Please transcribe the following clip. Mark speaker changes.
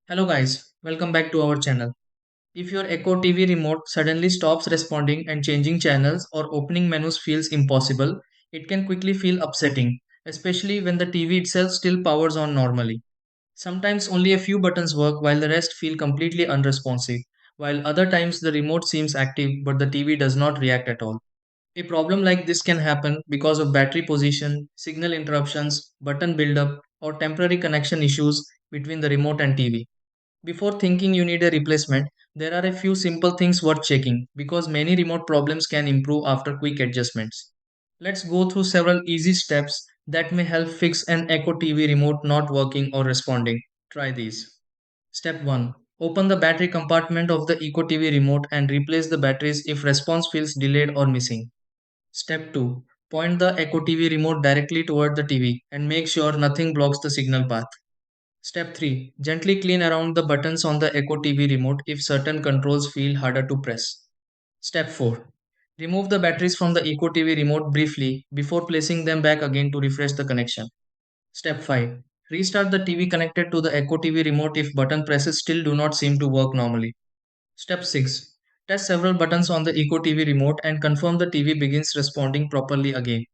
Speaker 1: Hello guys, welcome back to our channel. If your Echo TV remote suddenly stops responding and changing channels or opening menus feels impossible, it can quickly feel upsetting, especially when the TV itself still powers on normally. Sometimes only a few buttons work while the rest feel completely unresponsive, while other times the remote seems active but the TV does not react at all. A problem like this can happen because of battery position, signal interruptions, button buildup, or temporary connection issues between the remote and TV. Before thinking you need a replacement, there are a few simple things worth checking because many remote problems can improve after quick adjustments. Let's go through several easy steps that may help fix an Echo TV remote not working or responding. Try these. Step 1. Open the battery compartment of the Echo TV remote and replace the batteries if response feels delayed or missing. Step 2. Point the Echo TV remote directly toward the TV and make sure nothing blocks the signal path. Step 3. Gently clean around the buttons on the Echo TV remote if certain controls feel harder to press. Step 4. Remove the batteries from the Echo TV remote briefly before placing them back again to refresh the connection. Step 5. Restart the TV connected to the Echo TV remote if button presses still do not seem to work normally. Step 6. Test several buttons on the Echo TV remote and confirm the TV begins responding properly again.